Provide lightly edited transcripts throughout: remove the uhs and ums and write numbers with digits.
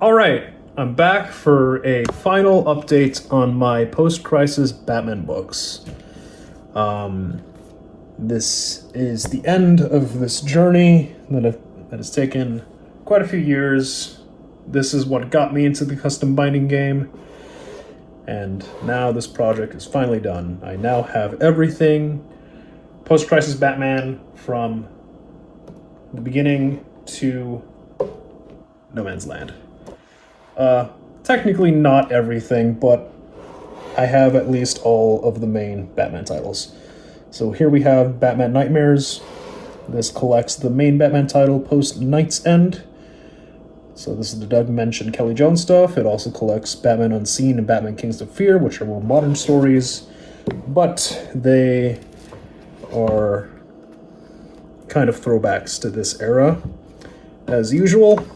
All right, I'm back for a final update on my post-crisis Batman books. This is the end of this journey that has taken quite a few years. This is what got me into the custom binding game, and now this project is finally done. I now have everything post-crisis Batman from the beginning to No Man's Land. Technically not everything, but I have at least all of the main Batman titles. So here we have Batman Nightmares. This collects the main Batman title post Night's End. So this is the Doug Mensch and Kelly Jones stuff. It also collects Batman Unseen and Batman Kings of Fear, which are more modern stories, but they are kind of throwbacks to this era. As usual,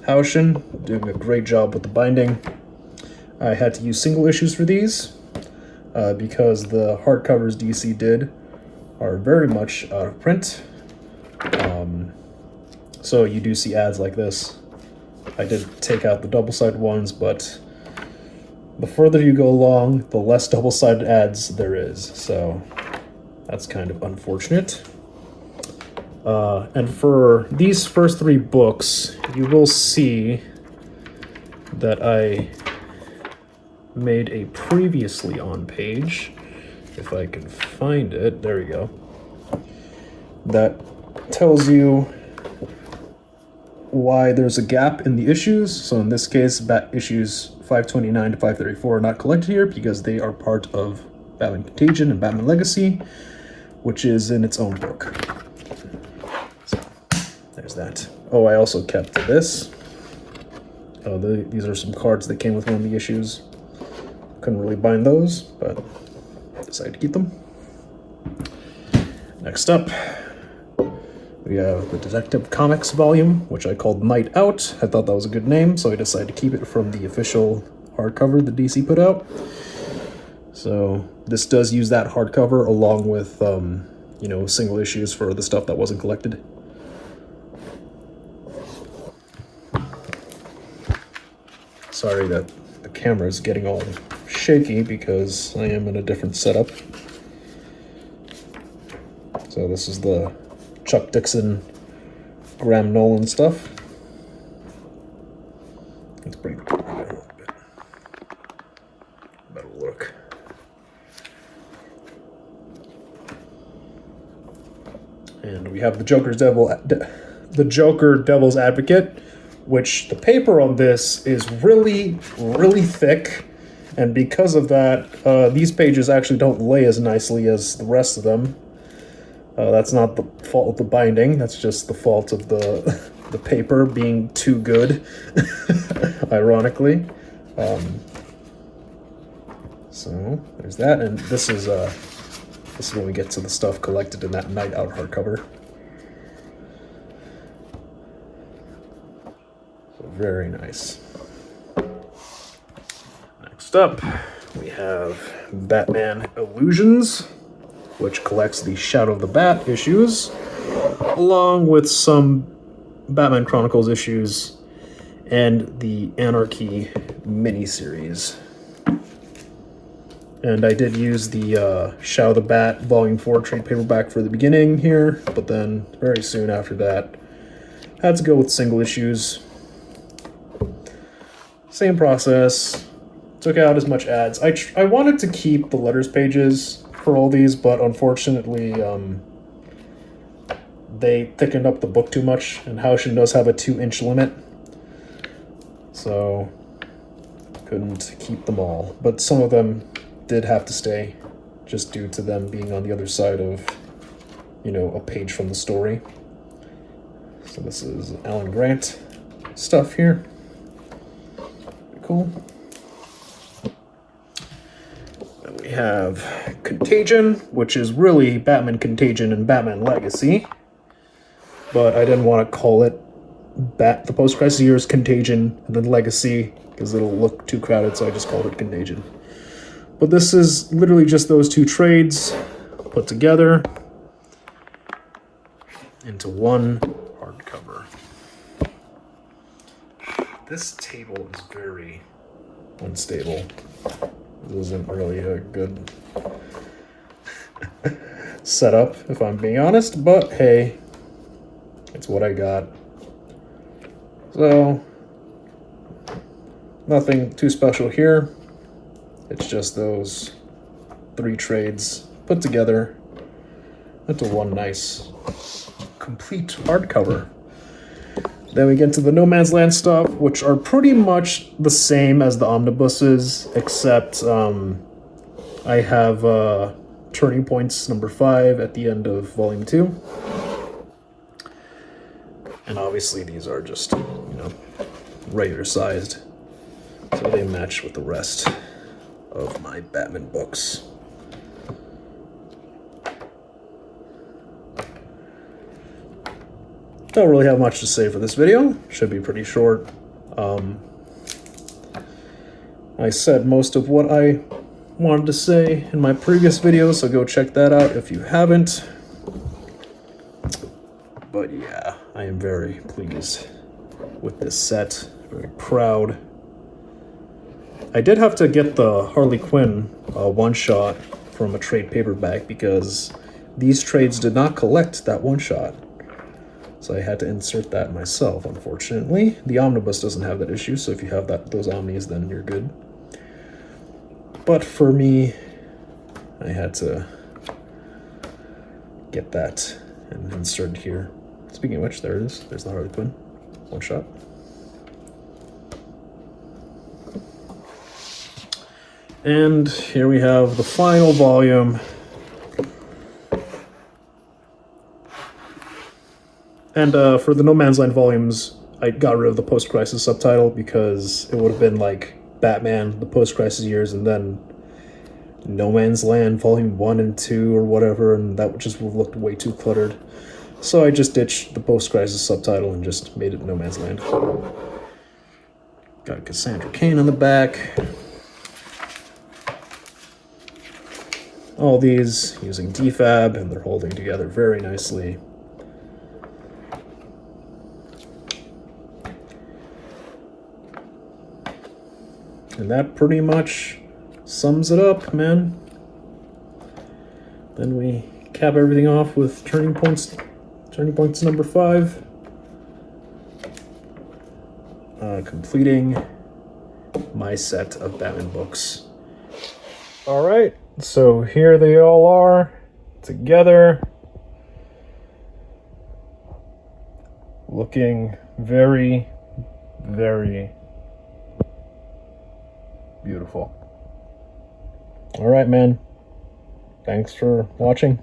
Houchen doing a great job with the binding. I had to use single issues for these because the hardcovers DC did are very much out of print. So you do see ads like this. I did take out the double-sided ones, but the further you go along, the less double-sided ads there is. So that's kind of unfortunate. And for these first three books, you will see that I made a previously on page, if I can find it, there we go, that tells you why there's a gap in the issues. So in this case, issues 529 to 534 are not collected here because they are part of Batman Contagion and Batman Legacy, which is in its own book. There's that. Oh, I also kept this. Oh, these are some cards that came with one of the issues. Couldn't really bind those, but decided to keep them. Next up, we have the Detective Comics volume, which I called Night Out. I thought that was a good name, so I decided to keep it from the official hardcover that DC put out. So this does use that hardcover along with, single issues for the stuff that wasn't collected. Sorry that the camera is getting all shaky because I am in a different setup. So this is the Chuck Dixon, Graham Nolan stuff. Let's bring the camera down a little bit. Better look. And we have the Joker Devil's Advocate, which the paper on this is really, really thick, and because of that, these pages actually don't lay as nicely as the rest of them. That's not the fault of the binding, that's just the fault of the paper being too good, ironically. So there's that, and this is when we get to the stuff collected in that Night Out hardcover. Very nice. Next up, we have Batman Illusions, which collects the Shadow of the Bat issues, along with some Batman Chronicles issues and the Anarky miniseries. And I did use the Shadow of the Bat Volume 4 trade paperback for the beginning here, but then very soon after that, had to go with single issues. Same process, took out as much ads. I wanted to keep the letters pages for all these, but unfortunately, they thickened up the book too much, and Houchen does have a 2-inch limit, so couldn't keep them all. But some of them did have to stay, just due to them being on the other side of, a page from the story. So this is Alan Grant stuff here. Cool. Then we have Contagion, which is really Batman Contagion and Batman Legacy, but I didn't want to call it the post-crisis years Contagion and then Legacy because it'll look too crowded, so I just called it Contagion. But this is literally just those two trades put together into one hardcover. This table is very unstable. This isn't really a good setup, if I'm being honest, but hey, it's what I got. So, nothing too special here. It's just those 3 trades put together into one nice, complete hardcover. Then we get to the No Man's Land stuff, which are pretty much the same as the omnibuses, except I have Turning Points number 5 at the end of Volume 2. And obviously these are just, you know, regular sized, so they match with the rest of my Batman books. Don't really have much to say for this video. Should be pretty short. I said most of what I wanted to say in my previous video, so go check that out if you haven't. But yeah, I am very pleased with this set. Very proud. I did have to get the Harley Quinn one-shot from a trade paperback because these trades did not collect that one-shot. So I had to insert that myself, unfortunately. The omnibus doesn't have that issue, so if you have those omnis, then you're good. But for me, I had to get that and insert it here. Speaking of which, there it is. There's the Harley Quinn one shot. And here we have the final volume. And for the No Man's Land volumes, I got rid of the post-crisis subtitle because it would have been like Batman, the post-crisis years, and then No Man's Land volume 1 and 2 or whatever, and that just would have looked way too cluttered. So I just ditched the post-crisis subtitle and just made it No Man's Land. Got Cassandra Cain on the back. All these using DFAB, and they're holding together very nicely. And that pretty much sums it up, man. Then we cap everything off with Turning Points number 5. Completing my set of Batman books. All right, so here they all are together. Looking very, very beautiful. All right, man. Thanks for watching.